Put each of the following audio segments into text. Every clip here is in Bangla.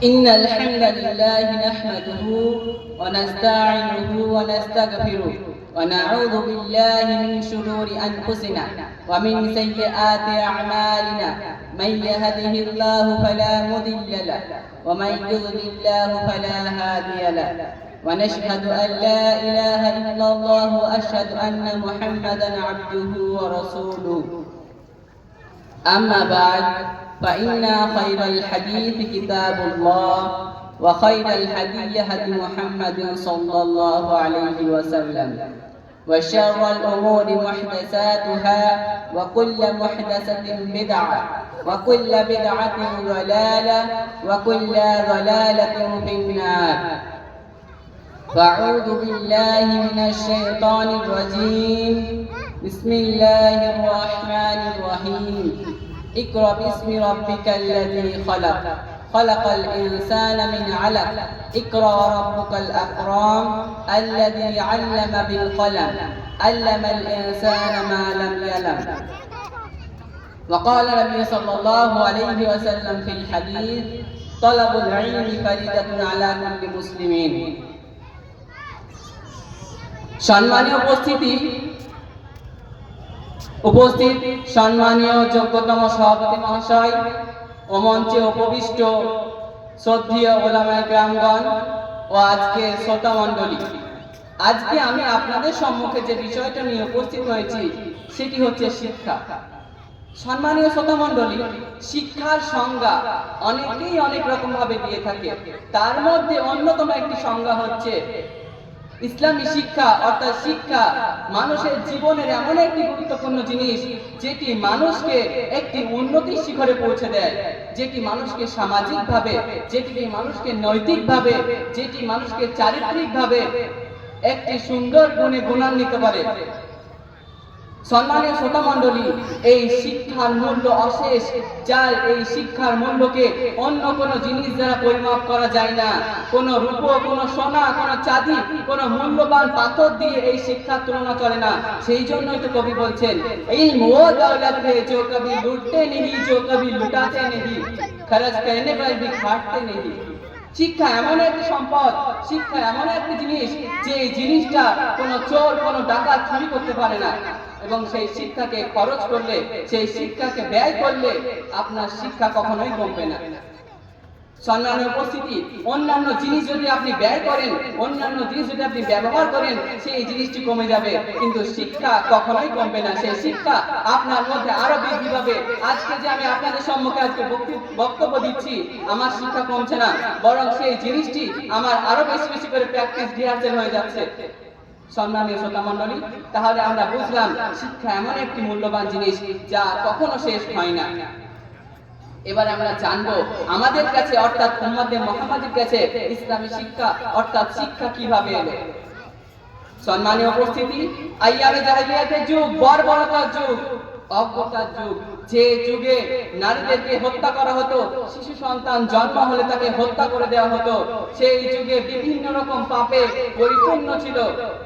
إن الحمد لله نحمده ونستعينه ونستغفره ونعوذ بالله من شرور أنفسنا ومن سيئات أعمالنا من يهده الله فلا مضل له ومن يضلل الله فلا هادي له ونشهد أن لا إله إلا الله وأشهد أن محمدا عبده ورسوله أما بعد فإن خير الحديث كتاب الله وخير الهدي هدي محمد صلى الله عليه وسلم وشر الأمور محدثاتها وكل محدثة بدعة وكل بدعة ضلالة وكل ضلالة في النار. فأعوذ بالله من الشيطان الرجيم. بسم الله الرحمن الرحيم. اقرأ باسم ربك الذي خلق خلق الإنسان من علق اقرأ ربك الأكرم الذي علم بالقلم علم الإنسان ما لم يعلم. وقال النبي صلى الله عليه وسلم في الحديث طلب العلم فريضة على كل مسلمين. সম্মানীয় উপস্থিত সম্মানীয় যোগ্যতম সভাপতি মহাশয় ও মঞ্চে উপবিষ্ট শ্রদ্ধেয় ওলামায়ে কেরামগণ ও আজকে শ্রোতা মণ্ডলী, আজকে আমি আপনাদের সম্মুখে যে বিষয়টা নিয়ে উপস্থিত হয়েছি সেটি হচ্ছে শিক্ষা। সম্মানীয় শ্রোতা মণ্ডলী, শিক্ষার সংজ্ঞা অনেকেই অনেক রকম ভাবে দিয়ে থাকে। তার মধ্যে অন্যতম একটি সংজ্ঞা হচ্ছে ইসলামী শিক্ষা, অর্থাৎ শিক্ষা মানুষের জীবনের এমন একটি গুরুত্বপূর্ণ জিনিস যেটি মানুষকে একটি উন্নতির শিখরে পৌঁছে দেয়, যেটি মানুষকে সামাজিকভাবে, যেটি মানুষকে নৈতিকভাবে, যেটি মানুষকে চারিত্রিকভাবে একটি সুন্দর গুণে গুণান্বিত করে। সম্মানীয় শ্রোতা মণ্ডলী, এই শিক্ষার মূল্য অশেষ, যার এই শিক্ষার মূল্যকে অন্য কোনো জিনিস দ্বারা পরিমাপ করা যায় না। কোনো রূপ, কোনো সোনা, কোনো চাঁদি, কোনো মূল্যবান পাথর দিয়ে এই শিক্ষার তুলনা চলে না। সেই জন্যই তো কবি বলছেন, ইলম ও দৌলত है जो कभी लूटते नहीं, जो कभी लुटाते नहीं, खर्च करने पर भी खाटते नहीं। শিক্ষা এমন একটি সম্পদ, শিক্ষা এমন একটি জিনিস যে এই জিনিসটা কোনো চোর, কোনো ডাকাত চুরি করতে পারে না। এবং সেই শিক্ষাকে খরচ করলে, সেই শিক্ষাকে ব্যয় করলে আপনার শিক্ষা কখনোই কমবে না। সম্মানীয় উপস্থিতি, অন্যান্য জিনিস যদি আপনি ব্যয় করেন, অন্যান্য জিনিস যদি আপনি ব্যবহার করেন, সেই জিনিসটি কমে যাবে, কিন্তু শিক্ষা কখনোই কমবে না। সেই শিক্ষা আপনার মধ্যে আরো বৃদ্ধি পাবে। আজকে যে আমি আপনাদের সম্মুখে আজকে বক্তব্য দিচ্ছি, আমার শিক্ষা কমছে না, বরং সেই জিনিসটি আমার আরো বেশি বেশি করে প্র্যাকটিস, রিহার্সেল হয়ে যাচ্ছে। সম্মানীয় শ্রোতা মণ্ডলী, তাহলে আমরা বুঝলাম শিক্ষা এমন একটি মূল্যবান জিনিস যা কখনো শেষ হয় না। এবার আমরা জানবো আমাদের কাছে, অর্থাৎ উম্মতে মুহাম্মাদের কাছে ইসলামী শিক্ষা, অর্থাৎ শিক্ষা কিভাবে এলো। সম্মানীয় উপস্থিতি, আইয়ামে জাহেলিয়াতের যুগ, বর্বরতার যুগ, অজ্ঞতার যুগ, যে যুগে নারীদেরকে হত্যা করা হতো, শিশু সন্তান জন্ম হলে তাকে হত্যা করে দেওয়া হতো, সেই যুগে বিভিন্ন রকম পাপে পরিপূর্ণ ছিল,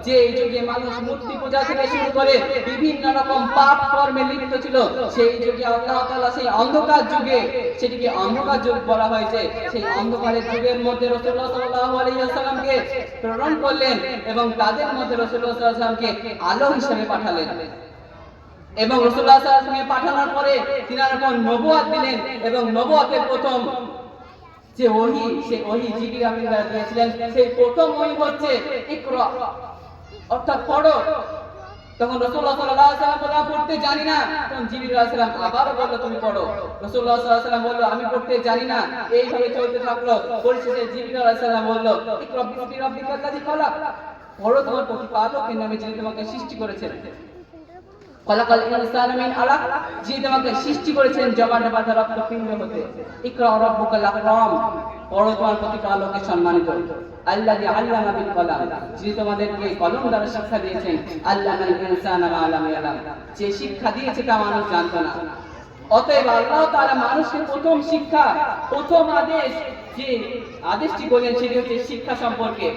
যে যুগে মানুষ মূর্তি পূজা থেকে শুরু করে বিভিন্ন রকম পাপ কর্মে লিপ্ত ছিল, সেই যুগে আল্লাহ তাআলা সেই অন্ধকার যুগে, সেটিকে অন্ধকার যুগ বলা হয়েছে, সেই অন্ধকারের যুগের মধ্যে রাসূলুল্লাহ সাল্লাল্লাহু আলাইহি ওয়াসাল্লামকে প্রেরণ করলেন এবং তাদের মধ্যে রাসূলুল্লাহ সাল্লাল্লাহু আলাইহি ওয়াসাল্লামকে আলো হিসেবে পাঠালেন। এবং রাসূলুল্লাহ সাল্লাল্লাহু আলাইহি ওয়াসাল্লামকে পাঠানোর পরে তিনার উপর নবুয়ত দিলেন, এবং নবুয়তের প্রথম যে ওহী, সেই ওহী জিবরিল আমিন দ্বারা দিয়েছিলেন, সেই প্রথম ওহী হচ্ছে ইকরা, অর্থাৎ পড়ো। তখন রাসূলুল্লাহ সাল্লাল্লাহু আলাইহি ওয়াসাল্লাম বললেন পড়তে জানি না, তখন জিবরিল আলাইহিস সালাম আবারো বলল তুমি পড়ো। রাসূলুল্লাহ সাল্লাল্লাহু আলাইহি ওয়াসাল্লাম বলল আমি পড়তে জানি না, এইভাবে চলতে থাকলো। পরিশেষে জিবরিল আলাইহিস সালাম বলল ইকরা বিসমি রাব্বিকাল্লাযী খালাক, পড়ো তোমার প্রতিপালকের নামে যিনি তোমাকে সৃষ্টি করেছেন। খলাকাল ইনসানা মিন আলাক, যিনি তোমাকে সৃষ্টি করেছেন জমাট বাঁধা রক্তপিণ্ড হতে। ইকরা রাব্বুকাল আকরাম, পড়ো তোমার প্রতিপালকের সম্মানিত। আল্লাযী আল্লামা বিল কলাম, যিনি তোমাদেরকে কলম দ্বারা শিক্ষা দিয়েছেন। আল্লামাল ইনসানা মা লাম ইয়ালাম, যে শিক্ষা দিয়েছে তা মানুষ জানতো না। অতএব আল্লাহ তাআলা মানুষকে প্রথম শিক্ষা, প্রথম আদেশ, যে আদেশটি বলেন সেটি হচ্ছে শিক্ষা সম্পর্কে।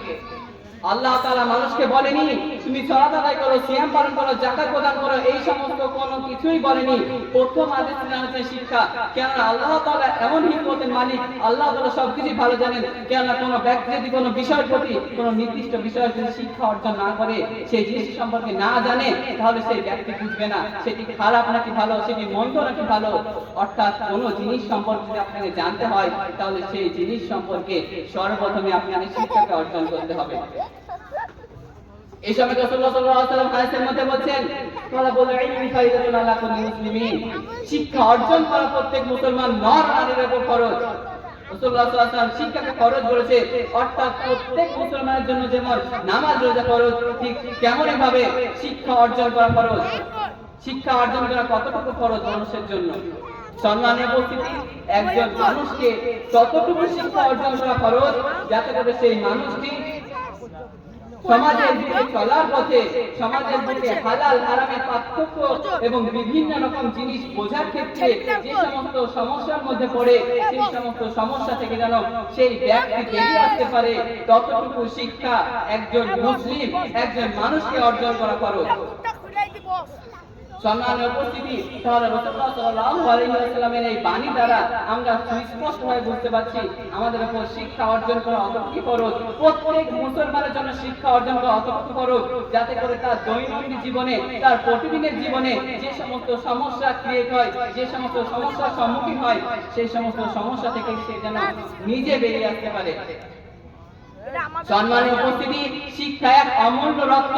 আল্লাহ তাআলা মানুষকে বলেনি তুমি সালাত আদায় করো, সিয়াম পালন করো, যাকাত প্রদান করো, এই সমস্ত কোনো কিছুই বলেনি। প্রথম আদেশ হচ্ছে শিক্ষা। কেননা আল্লাহ তাআলা এমন হিকমতের মালিক, আল্লাহ তাআলা সবকিছু ভালো জানেন। কেননা কোনো ব্যক্তি যদি কোনো বিষয়ের প্রতি কোনো নির্দিষ্ট বিষয়ের যদি শিক্ষা অর্জন না করে, সেই জিনিস সম্পর্কে না জানে, তাহলে সেই ব্যক্তি বুঝবে না সেটি খারাপ নাকি ভালো, সেটি মন্দ নাকি ভালো। অর্থাৎ কোনো জিনিস সম্পর্কে যদি আপনাকে জানতে হয়, তাহলে সেই জিনিস সম্পর্কে সর্বপ্রথমে আপনাকে শিক্ষাকে অর্জন করতে হবে। এই সময় রাসূলুল্লাহ সাল্লাল্লাহু আলাইহি ওয়াসাল্লাম হাদিসের মধ্যে বলেন, তালাবুল ইলমি ফারিদাতুন আলা কুল্লি মুসলিমিন, শিক্ষা অর্জন করা প্রত্যেক মুসলমান নর নারীর উপর ফরজ। রাসূলুল্লাহ সাল্লাল্লাহু আলাইহি ওয়াসাল্লাম শিক্ষাকে ফরজ বলেছে, অর্থাৎ প্রত্যেক মুসলমানের জন্য যেমন নামাজ রোজা ফরজ, ঠিক তেমনই ভাবে শিক্ষা অর্জন করা ফরজ। শিক্ষা অর্জন করা কতটুকু ফরজ মানুষের জন্য? সম্মানের উপস্থিতি, একজন মানুষকে ততটুকু শিক্ষা অর্জন করা ফরজ যাতে করে সেই মানুষটি সমাজের বুকে চলার পথে, সমাজের বুকে হালাল হারামের পার্থক্য এবং বিভিন্ন রকম জিনিস বোঝার ক্ষেত্রে যে সমস্ত সমস্যার মধ্যে পড়ে, সেই সমস্ত সমস্যা থেকে যেন সেই ব্যক্তি বেরিয়ে আসতে পারে, ততটুকু শিক্ষা একজন মুসলিম, একজন মানুষকে অর্জন করা ফরজ। সম্মানের উপস্থিতি, তাহলে রাসূলুল্লাহ সাল্লাল্লাহু আলাইহি ওয়াসাল্লামের এই বাণী দ্বারা আমরা সুস্পষ্টভাবে বুঝতে পারছি আমাদের উপর শিক্ষা অর্জন করা অতটুকু ফরজ। প্রত্যেক মুসলমানের জন্য শিক্ষা অর্জন করা অতটুকু ফরজ যাতে করে তার দৈনন্দিন জীবনে, তার প্রতিদিনের জীবনে যে সমস্ত সমস্যা ক্রিয়েট হয়, যে সমস্ত সমস্যার সম্মুখীন হয়, সেই সমস্ত সমস্যা থেকে সে যেন নিজে বেরিয়ে আসতে পারে। সম্মানের উপস্থিতি, শিক্ষা এক অমূল্য রত্ন,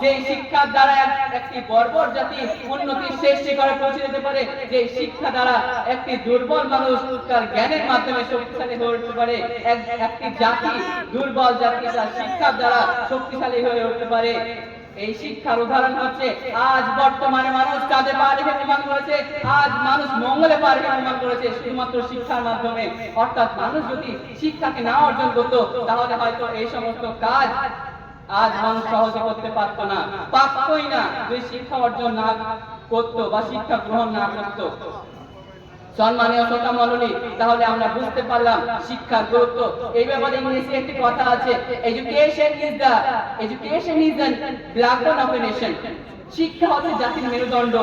যে শিক্ষার দ্বারা একটি বর্বর জাতি উন্নতির শেষ শিখরে পৌঁছে যেতে পারে। যে শিক্ষা দ্বারা একটি দুর্বল মানুষ তার জ্ঞানের মাধ্যমে শক্তিশালী হয়ে উঠতে পারে। একটি জাতি, দুর্বল জাতি তার শিক্ষার দ্বারা শক্তিশালী হয়ে উঠতে পারে। এই শিক্ষার উদাহরণ হচ্ছে আজ বর্তমানে মানুষ চাঁদে পা রেখে প্রমাণ করেছে, আজ মানুষ মঙ্গলে পা রেখে প্রমাণ করেছে শুধুমাত্র শিক্ষার মাধ্যমে। অর্থাৎ মানুষ যদি শিক্ষাকে না অর্জন করত, তাহলে হয়তো এই সমস্ত কাজ আজ মানুষ সহজে করতে পারতো না, পারতই না, যদি শিক্ষা অর্জন না করতো বা শিক্ষা গ্রহণ না করতো। সম্মানীয় শ্রোতা মণ্ডলী, তাহলে আমরা বুঝতে পারলাম শিক্ষার গুরুত্ব। এই ব্যাপারে ইংরেজি একটি কথা আছে, education is the backbone of a nation. শিক্ষা হচ্ছে জাতির মেরুদণ্ড,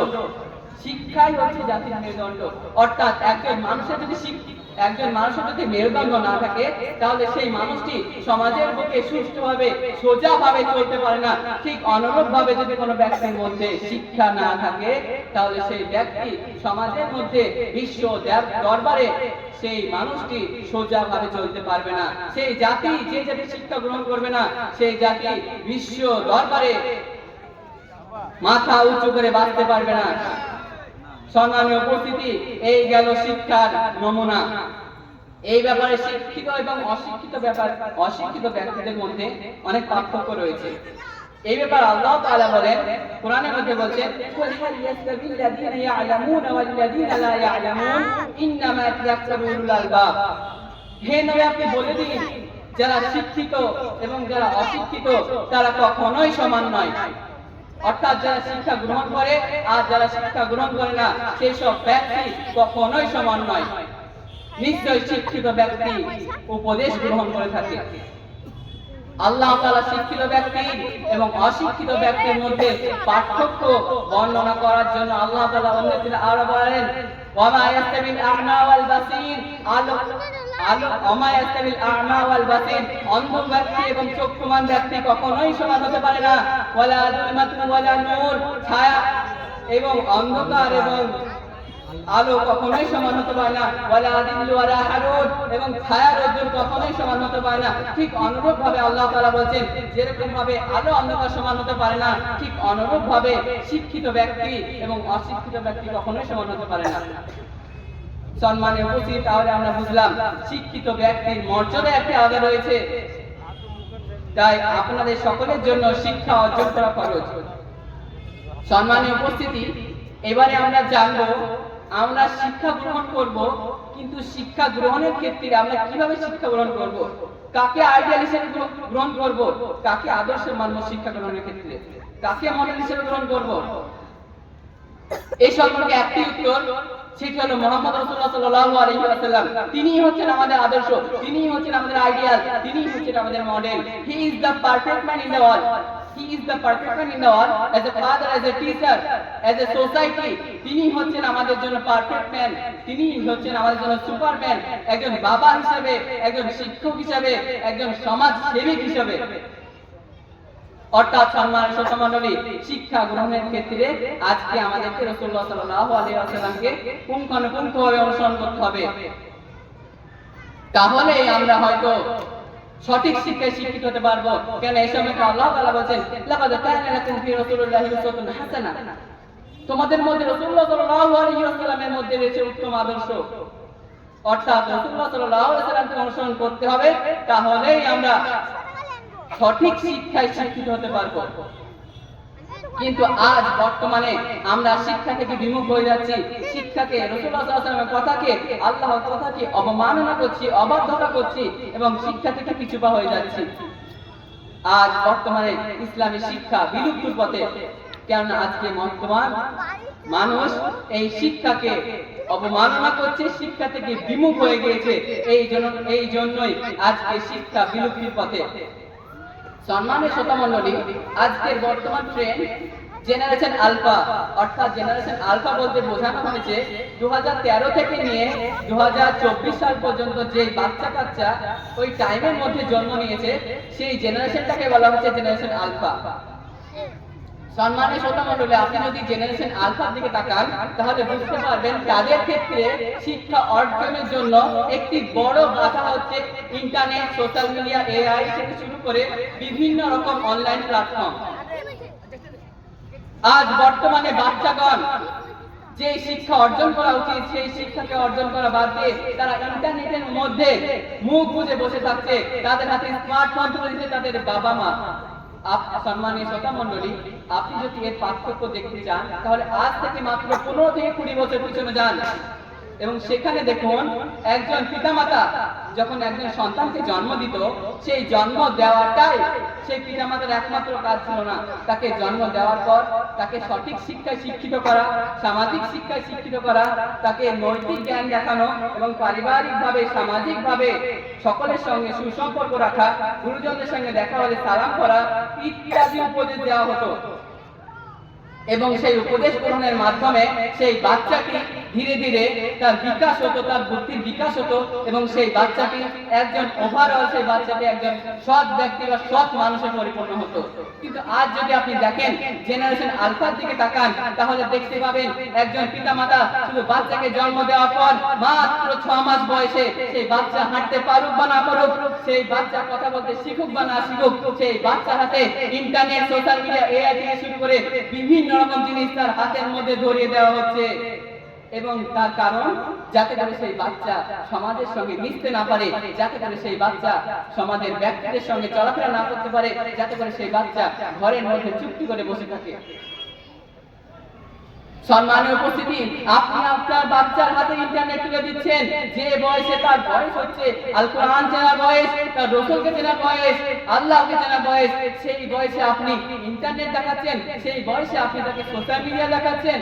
শিক্ষাই হচ্ছে জাতির মেরুদণ্ড। অর্থাৎ একজন মানুষের যদি মেরুদণ্ড না থাকে, তাহলে সেই মানুষটি সমাজের বুকে সুষ্ঠুভাবে সোজাভাবে চলতে পারে না। ঠিক অনুরূপ ভাবে যদি কোনো ব্যক্তির মধ্যে শিক্ষা না থাকে, তাহলে সেই ব্যক্তি সমাজের মধ্যে বিশ্ব দরবারে সেই মানুষটি সোজাভাবে চলতে পারবে না। সেই জাতি, যে জাতি শিক্ষা গ্রহণ করবে না, সেই জাতি বিশ্ব দরবারে মাথা উঁচু করে বাঁচতে পারবে না। সম্মানীয় উপস্থিতি, এই গেল শিক্ষার নমুনা। এই ব্যাপারে শিক্ষিত এবং অশিক্ষিত ব্যক্তিদের মধ্যে অনেক পার্থক্য রয়েছে। এই ব্যাপারে আল্লাহ তাআলা বলেন, কোরআনের মধ্যে বলছেন, কুল হাল ইয়াসতাবিল্লাযীনা ইয়া'লামুনা ওয়াল্লাযীনা লা ইয়া'লামুন ইন্নামা ইয়াতাযাক্কারু উলুল আলবাব। হে নবী, আপনি বলে দিন, যারা শিক্ষিত এবং যারা অশিক্ষিত তারা কখনোই সমান নয়। অর্থাৎ যারা শিক্ষা গ্রহণ করে আর যারা শিক্ষা গ্রহণ করে না, সেই সব ব্যক্তি কখনোই সমান নয়। নিশ্চয় শিক্ষিত ব্যক্তি উপদেশ গ্রহণ করে থাকে। আল্লাহ তাআলা শিক্ষিত ব্যক্তি এবং অশিক্ষিত ব্যক্তির মধ্যে পার্থক্য বর্ণনা করার জন্য আল্লাহ তাআলা অন্যত্র আরো বলেন, ওয়ামা ইয়াস্তাবিল আ'মা ওয়াল বাসীর, অন্ধ ব্যক্তি এবং চক্ষুমান ব্যক্তি কখনোই সমান হতে পারে না। ওয়ালা যুলমাতু ওয়ালা নূর, ছায়া এবং অন্ধকার এবং আলো কখনোই সমান হতে পারে না। ওয়ালা দিল্লু ওয়ালা হারুর, এবং ছায়া রোদ্দুর কখনোই সমান হতে পারে না। ঠিক অনুরূপ ভাবে আল্লাহ তাআলা বলেন, যেরকম ভাবে আলো অন্ধকার সমান হতে পারে না, ঠিক অনুরূপ ভাবে শিক্ষিত ব্যক্তি এবং অশিক্ষিত ব্যক্তি কখনোই সমান হতে পারে না। সম্মানীয় উপস্থিতি, তাহলে আমরা বুঝলাম শিক্ষিত ব্যক্তির মর্যাদা একটি আলাদা রয়েছে। তাই আপনাদের সকলের জন্য শিক্ষা অর্জন করা ফরজ। সম্মানীয় উপস্থিতি, এবারে আমরা জানবো আমরা শিক্ষা গ্রহণ করব, কিন্তু শিক্ষা গ্রহণের ক্ষেত্রে আমরা কিভাবে শিক্ষা গ্রহণ করব, কাকে আইডিয়াল হিসেবে গ্রহণ করব, কাকে আদর্শ মানব শিক্ষা গ্রহণের ক্ষেত্রে, কাকে মডেল হিসেবে গ্রহণ করব। এই সম্পর্কে একটি উত্তর, সেটি হলো মুহাম্মদ রাসূলুল্লাহ সাল্লাল্লাহু আলাইহি ওয়াসাল্লাম। তিনিই হচ্ছেন আমাদের আদর্শ, তিনিই হচ্ছেন আমাদের আইডিয়াল, তিনিই হচ্ছেন আমাদের model. He is the perfect man in the world. he is the perfect man in the world, as a father, as a teacher, as a society, তিনি হচ্ছেন আমাদের জন্য পারফেক্ট ম্যান, তিনি হচ্ছেন আমাদের জন্য সুপারম্যান, একজন বাবা হিসেবে, একজন শিক্ষক হিসেবে, একজন সমাজ সেবক হিসেবে। অর্থাৎ সম্মানিত শ্রোতা মণ্ডলী, শিক্ষা গ্রহণের ক্ষেত্রে আজকে আমাদেরকে রাসূলুল্লাহ সাল্লাল্লাহু আলাইহি ওয়াসাল্লামকে পুঙ্খানুপুঙ্খভাবে অনুসরণ করতে হবে। তাহলে আমরা হয়তো সঠিক শিক্ষায় শিক্ষিত হতে পারবো। কেন এই সময় আল্লাহ তাআলা বলেন, লাকাদ কানা লাকুম ফি রাসূলিল্লাহি উসওয়াতুন হাসানাহ, তোমাদের মধ্যে রাসূলুল্লাহ সাল্লাল্লাহু আলাইহি ওয়াসাল্লামের মধ্যে রয়েছে উত্তম আদর্শ। অর্থাৎ রাসূলুল্লাহ সাল্লাল্লাহু আলাইহি ওয়াসাল্লামকে অনুসরণ করতে হবে, তাহলেই আমরা সঠিক শিক্ষায় শিক্ষিত হতে পারবো। কিন্তু আজ বর্তমানে আমরা শিক্ষা থেকে বিমুখ হয়ে যাচ্ছি, শিক্ষাকে, রাসূলুল্লাহ সাল্লাল্লাহু আলাইহি ওয়াসাল্লামের কথাকে, আল্লাহর কথাকে অবমাননা করছি, অবাধ্যতা করছি এবং শিক্ষা থেকে পিছুপা হয়ে যাচ্ছি। আজ বর্তমানে ইসলামী শিক্ষা বিলুপ্তির পথে, কারণ আজকে বর্তমান মানুষ এই শিক্ষাকে অবমাননা করছে, শিক্ষা থেকে বিমুখ হয়ে গিয়েছে। এই জন্যই আজকে শিক্ষা বিলুপ্তির পথে। সম্মানিত শ্রোতা মণ্ডলী, আজকের বর্তমান ট্রেন্ড জেনারেশন আলফা, অর্থাৎ জেনারেশন আলফা বলতে বোঝানো হয়েছে 2013 থেকে নিয়ে 2024 সাল পর্যন্ত যে বাচ্চা কাচ্চা ওই টাইমের মধ্যে জন্ম নিয়েছে, সেই জেনারেশনটাকে বলা হচ্ছে জেনারেশন আলফা। সম্মানিত শ্রোতা মণ্ডলী, আপনি যদি জেনারেশন আলফার দিকে তাকান তাহলে বুঝতে পারবেন তাদের ক্ষেত্রে শিক্ষা অর্জনের জন্য একটি বড় বাধা হচ্ছে ইন্টারনেট, সোশ্যাল মিডিয়া, এআই থেকে শুরু করে বিভিন্ন রকম অনলাইন প্ল্যাটফর্ম। আজ বর্তমানে বাচ্চাগণ যে শিক্ষা অর্জন করা উচিত সেই শিক্ষাকে অর্জন করা বাদ দিয়ে তারা ইন্টারনেটের মধ্যে মুখ বুজে বসে থাকছে, তাদের হাতে স্মার্টফোন তুলে দিচ্ছে তাদের বাবা মা। সম্মানীয় শ্রোতা মণ্ডলী, আপনি যদি এর পার্থক্য দেখতে চান তাহলে আজ থেকে মাত্র 15 থেকে 20 বছর পিছনে যান এবং সেখানে দেখুন একজন পিতামাতা যখন একজন সন্তানকে জন্ম দিত, সেই জন্ম দেওয়াটাই সেই পিতামাতার একমাত্র কাজ ছিল না। তাকে জন্ম দেওয়ার পর তাকে সঠিক শিক্ষায় শিক্ষিত করা, সামাজিক শিক্ষায় শিক্ষিত করা, তাকে নৈতিক জ্ঞান দেখানো এবং পারিবারিকভাবে, সামাজিকভাবে সকলের সঙ্গে সুসম্পর্ক রাখা, গুরুজনদের সঙ্গে দেখা হলে সালাম করা ইত্যাদি উপদেশ দেওয়া হতো। এবং সেই উপদেশ গ্রহণের মাধ্যমে সেই বাচ্চাটি ধীরে ধীরে তার বিকাশ হতো, তার বুদ্ধির বিকাশ হতো এবং সেই বাচ্চাটি একজন ওভারঅল, সেই বাচ্চাটি একজন সৎ ব্যক্তি বা সৎ মানুষে পরিপূর্ণ হতো। কিন্তু আজ যদি আপনি দেখেন জেনারেশন আলফার দিকে তাকান তাহলে দেখতে পাবেন একজন পিতামাতা শুধু বাচ্চাকে জন্ম দেওয়ার পর মাত্র 6 মাস বয়সে সেই বাচ্চা হাঁটতে পারুক বা না পারুক, সেই বাচ্চা কথা বলতে শিখুক বা না শিখুক, সেই বাচ্চার হাতে ইন্টারনেট, সোশ্যাল মিডিয়া, এআই থেকে শুরু করে বিভিন্ন রকম জিনিস তার হাতের মধ্যে ধরিয়ে দেওয়া হচ্ছে। এবং তার কারণ যাতে করে সেই বাচ্চা সমাজের সঙ্গে মিশতে না পারে, যাতে করে সেই বাচ্চা সমাজের ব্যক্তিদের সঙ্গে চলাফেরা না করতে পারে, যাতে করে সেই বাচ্চা ঘরের মধ্যে চুপটি করে বসে থাকে। সম্মানীয় উপস্থিতি, আপনি আপনার বাচ্চার হাতে ইন্টারনেট তুলে দিচ্ছেন যে বয়সে তার বয়স হচ্ছে আল কোরআন চেনার বয়স, তার রাসূলকে চেনার বয়স, আল্লাহকে চেনার বয়স, সেই বয়সে আপনি ইন্টারনেট দেখাচ্ছেন, সেই বয়সে আপনি তাকে সোশ্যাল মিডিয়া দেখাচ্ছেন।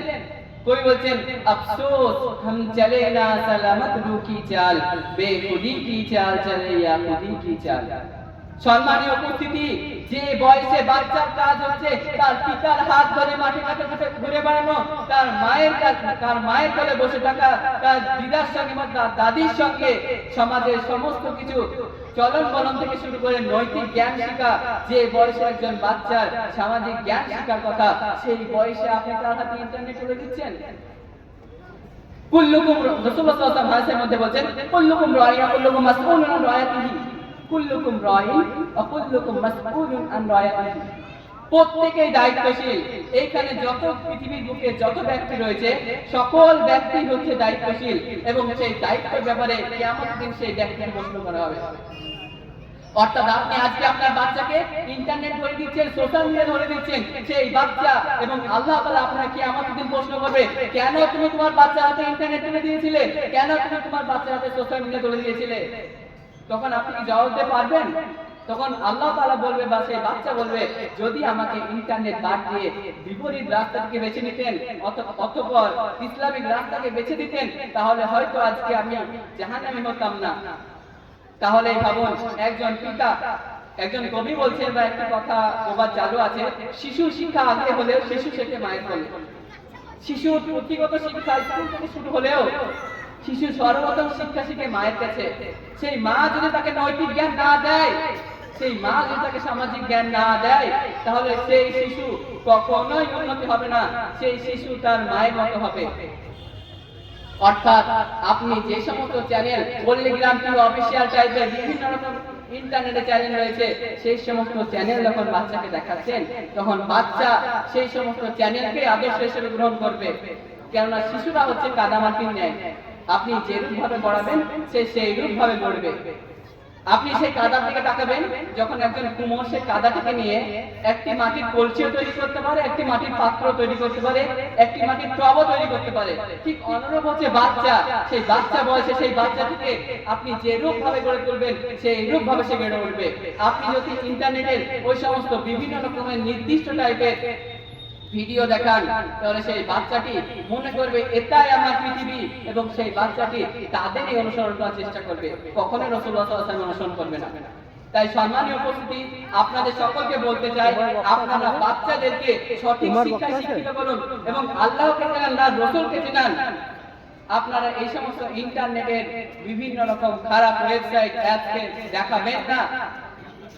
कोई বলছেন अफसोस हम चले ना सलामत रू की चाल, बेखुदी की चाल चले या खुदी की चाल। সম্মানীয় উপস্থিতি, যে বয়সে বাচ্চার কাজ হচ্ছে তার পিতার হাত ধরে মাঠে ঘাটে ঘুরে বেড়ানো, তার মায়ের কোলে বসে থাকা, তার দিদার সঙ্গে বা দাদির সঙ্গে সমাজের সমস্ত কিছু চলন বলন থেকে শুরু করে নৈতিক জ্ঞান শেখা, যে বয়সে একজন বাচ্চার সামাজিক জ্ঞান শেখার কথা, সেই বয়সে আপনি তার হাতে ইন্টারনেট তুলে দিচ্ছেন। কুল্লুকুম, রাসূলুল্লাহ সাল্লাল্লাহু আলাইহি ওয়াসাল্লাম মধ্যে বলেন, কুল্লুকুম রাঈন ওয়া কুল্লুকুম মাসউলুন আন রায়াতিহি, কুল্লুকুম রাঈন ওয়া কুল্লুকুম মাসউলুন আন রায়াতিহি। প্রত্যেকেই দায়িত্বশীল। এইখানে যত পৃথিবীর বুকে যত ব্যক্তি রয়েছে সকল ব্যক্তি হচ্ছে দায়িত্বশীল এবং সেই দায়িত্বের ব্যাপারে কিয়ামতের দিন সেই ব্যক্তিকে প্রশ্ন করা হবে। অর্থাৎ আপনি আজকে আপনার বাচ্চাকে ইন্টারনেট ধরে দিচ্ছেন, সোশ্যাল মিডিয়া ধরে দিচ্ছেন, সেই বাচ্চা এবং আল্লাহ তাআলা আপনাকে কিয়ামতের দিন প্রশ্ন করবে, কেন তুমি তোমার বাচ্চার হাতে ইন্টারনেট তুলে দিয়েছিলে, কেন তুমি তোমার বাচ্চার হাতে সোশ্যাল মিডিয়া তুলে দিয়েছিলে? তখন আপনি কি জবাব দিতে পারবেন? তখন আল্লাহ তাআলা বলবে বা সেই বাচ্চা বলবে, যদি আমাকে ইন্টারনেট বাদ দিয়ে বিপরীত রাস্তাকে বেছে নিতেন, অতঃপর ইসলামিক রাস্তাকে বেছে দিতেন, তাহলে হয়তো আজকে আমি জাহান্নামী হতাম না। তাহলে ভাবুন, একজন পিতা একজন কবি বলছেন বা একটি কথা প্রবাদ চালু আছে, শিশু শিক্ষা আগে হলেও শিশু শেখে মায়ের কোলে। শিশুর পুঁথিগত শিক্ষা স্কুল থেকে শুরু হলেও শিশু সর্বপ্রথম শিক্ষা শিখে মায়ের কাছে। সেই মা যদি তাকে নৈতিক জ্ঞান না দেয়, সেই মা যদি তাকে সামাজিক জ্ঞান না দেয়, তাহলে সেই শিশু কখনোই উন্নতি হবে না, সেই শিশু তার মায়ের মতো হবে। অর্থাৎ আপনি যে সমস্ত চ্যানেল পল্লীগ্রাম টিভি অফিসিয়াল টাইপের বিভিন্ন রকম ইন্টারনেটে চ্যানেল রয়েছে, সেই সমস্ত চ্যানেল যখন বাচ্চাকে দেখাচ্ছেন, তখন বাচ্চা সেই সমস্ত চ্যানেলকে আদর্শ হিসেবে গ্রহণ করবে। কেননা শিশুরা হচ্ছে কাদামাটির ন্যায়, আপনি যেরূপ ভাবে গড়াবেন সে সেইরূপ ভাবে গড়বে। আপনি সেই কাদার দিকে তাকাবেন, যখন একজন কুমোর সেই কাদাটাকে নিয়ে একটি মাটির কলসিও তৈরি করতে পারে, একটি মাটির পাত্র তৈরি করতে পারে, একটি মাটির টবও তৈরি করতে পারে, ঠিক অনুরূপ হচ্ছে বাচ্চা। সেই বাচ্চা বয়সে সেই বাচ্চাটিকে আপনি যে রূপ ভাবে গড়ে তুলবেন সেই রূপ ভাবে সে গড়ে উঠবে। আপনি যদি ইন্টারনেটের ওই সমস্ত বিভিন্ন রকমের নির্দিষ্ট টাইপের ভিডিও দেখান, তাহলে সেই বাচ্চাটি মনে করবে এটাই আমার পৃথিবী, এবং সেই বাচ্চাটি তাদেরই অনুসরণ করার চেষ্টা করবে, কখনোই রাসূলুল্লাহ সাল্লাল্লাহু আলাইহি ওয়াসাল্লাম অনুসরণ করবে না। তাই সম্মানীয় উপস্থিতি, আপনাদের সকলকে বলতে চাই, আপনারা বাচ্চাদেরকে সঠিক শিক্ষায় শিক্ষিত করুন এবং আল্লাহকে জানান, তার রাসূলকে জানান। আপনারা এই সমস্ত ইন্টারনেটের বিভিন্ন রকম খারাপ ওয়েবসাইট অ্যাপকে দেখাবেন না।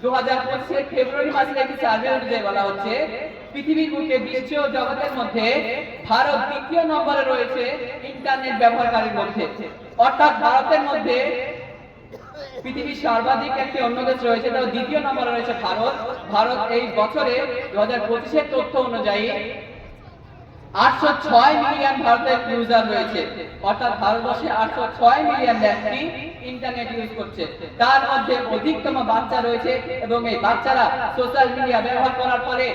2025 ফেব্রুয়ারি মাসে একটি সার্ভে অনুযায়ী বলা হচ্ছে, পৃথিবীর বুকে বিশ্ব জগতের মধ্যে ভারত দ্বিতীয় নম্বরে রয়েছে ইন্টারনেট ব্যবহারকারীর মধ্যে। অর্থাৎ ভারতের মধ্যে পৃথিবীর সর্বাধিক একটি অন্য দেশ রয়েছে, তার দ্বিতীয় নম্বরে রয়েছে ভারত। ভারত এই বছরে 2025 তথ্য অনুযায়ী 806 মিলিয়ন ভারতের ইউজার রয়েছে। অর্থাৎ ভারতবর্ষে 806 মিলিয়ন ব্যক্তি ইন্টারনেট ইউজ করছে, তার মধ্যে অধিকতম বাচ্চা রয়েছে। এবং এই বাচ্চারা সোশ্যাল মিডিয়া ব্যবহার করার পরে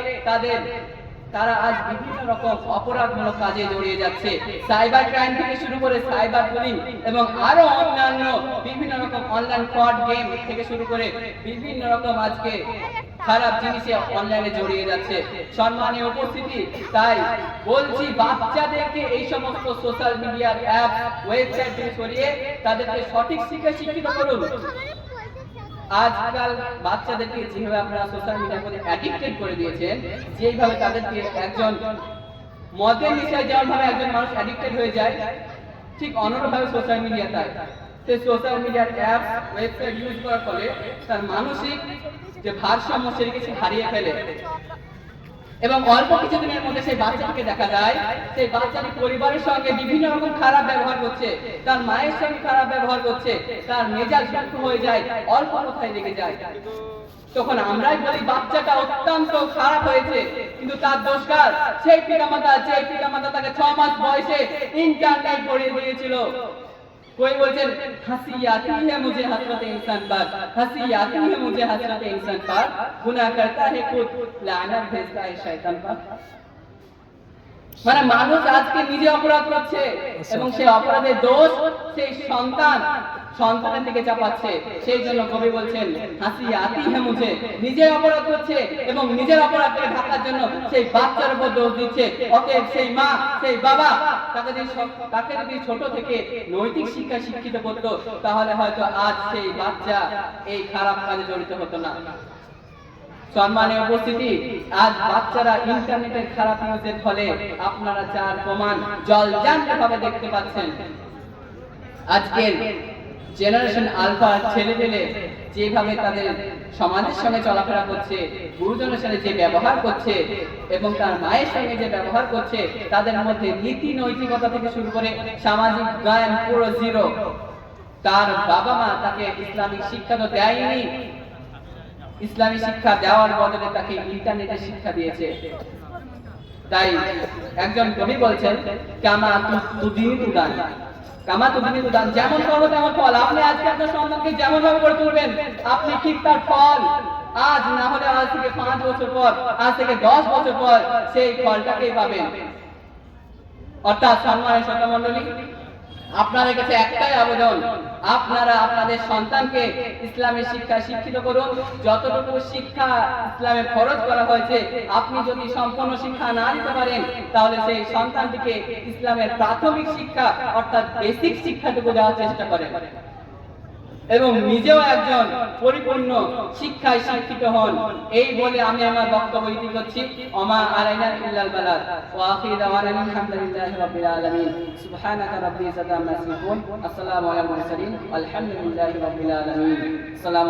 তারা আজ বিভিন্ন রকম অপরাধমূলক কাজে জড়িয়ে যাচ্ছে। সাইবার ক্রাইম থেকে শুরু করে সাইবার বুলিং এবং আরো অন্যান্য বিভিন্ন রকম অনলাইন ফ্রড গেম থেকে শুরু করে বিভিন্ন রকম আজকে খারাপ জিনিসে অনলাইনে জড়িয়ে যাচ্ছে। সম্মানীয় উপস্থিতি, তাই বলছি বাচ্চাদেরকে এই সমস্ত সোশ্যাল মিডিয়ার অ্যাপ ওয়েবসাইট থেকে সরিয়ে তাদেরকে সঠিক শিক্ষায় শিক্ষিত করুন। আজকাল বাচ্চাদেরকে যেভাবে আপনারা সোশ্যাল মিডিয়ার প্রতি অ্যাডিক্টেড করে দিয়েছেন, যেভাবে তাদেরকে একজন মদের নেশায় যেমন ভাবে একজন মানুষ অ্যাডিক্টেড হয়ে যায়, ঠিক অনুরূপভাবে সোশ্যাল মিডিয়া তাই। সেই সোশ্যাল মিডিয়ার অ্যাপ ওয়েবসাইট ইউজ করার ফলে তার মানসিক যে ভারসাম্য সেটিকে সে হারিয়ে ফেলে এবং অল্প কিছুদিনের মধ্যে সেই বাচ্চাটিকে দেখা যায় সেই বাচ্চাটি পরিবারের সঙ্গে বিভিন্ন রকম খারাপ ব্যবহার করছে, তার মায়ের সঙ্গে খারাপ ব্যবহার করছে, তার মেজাজ রুক্ষ হয়ে যায়, অল্প কথায় লেগে যায়। তখন আমরাই বলি বাচ্চাটা অত্যন্ত খারাপ হয়েছে, কিন্তু তার দোষ কার? সেই পিতামাতা, যে পিতামাতা তাকে 6 মাস বয়সে ইন্টারনেট পড়িয়ে দিয়েছিল। कोई बोलते हंसी आती है मुझे हसरत इंसान पर, हंसी आती है मुझे हसरत इंसान पर, गुनाह करता है खुद लानत भेजता है शैतान पर। মানে মানুষ আজকে নিজে অপরাধ করছে এবং সেই অপরাধের দোষ সেই সন্তানের দিকে চাপাচ্ছে। সেই জন্য কবি বলছেন হাসি আতি হে মুঝে, নিজে অপরাধ করছে এবং নিজের অপরাধকে ঢাকার জন্য সেই বাচ্চার উপর দোষ দিচ্ছে। অতএব সেই মা, সেই বাবা তাকে যদি ছোট থেকে নৈতিক শিক্ষা শিক্ষিত করত, তাহলে হয়তো আজ সেই বাচ্চা এই খারাপ কাজে জড়িত হতো না। সম্মানীয় উপস্থিতি, আজ বাচ্চারা ইন্টারনেটের খারাপ ইউজের ফলে আপনারা যার প্রমাণ জলজান্ত ভাবে দেখতে পাচ্ছেন। আজকের জেনারেশন আলফা ছেলেপেলে যেভাবে তাদের সমাজের সঙ্গে চলাফেরা করছে, গুরুজনের সাথে যে ব্যবহার করছে এবং তার মায়ের সঙ্গে যে ব্যবহার করছে, তাদের মধ্যে নীতি নৈতিকতা থেকে শুরু করে সামাজিক জ্ঞান পুরো জিরো। তার বাবা মা তাকে ইসলামিক শিক্ষা তো দেয়নি, ইসলামী শিক্ষা দেওয়ার বদলে তাকে ইন্টারনেটের শিক্ষা দিয়েছে। তাই একজন কবি বলছেন কামা তুদিনি তুদান, কামা তুদিনি তুদান, যেমন করো তেমন ফল। আপনি আজকে আপনার সন্তানকে যেমন ভাবে গড়ে তুলবেন, আপনি ঠিক তার ফল আজ না হলে আজ থেকে 5 বছর পর, আজ থেকে 10 বছর পর সেই ফলটাকেই পাবেন। অর্থাৎ সম্মানিত শ্রোতা মণ্ডলী, আপনাদের কাছে একটাই আবেদন, আপনারা আপনাদের সন্তানকে ইসলামের শিক্ষায় শিক্ষিত করুন। যতটুকু শিক্ষা ইসলামে ফরজ করা হয়েছে, আপনি যদি সম্পূর্ণ শিক্ষা না দিতে পারেন, তাহলে সেই সন্তানটিকে ইসলামের প্রাথমিক শিক্ষা অর্থাৎ বেসিক শিক্ষাটুকু দেওয়ার চেষ্টা করেন। এবং নিজেও একজন পরিপূর্ণ শিক্ষায় শিক্ষিত হন। এই বলে আমি আমার বক্তব্য ইতি করছি। ওমা আলাইনা ইল্লাল বালাগ ওয়া আখিরু দাওয়ানা আলহামদুলিল্লাহি রাব্বিল আলামিন সুবহানাকা রাব্বিল ইজ্জাতি আম্মা ইয়াসিফুন আসসালামু আলাল মুরসালিন আলহামদুলিল্লাহি রাব্বিল আলামিন। আসসালামু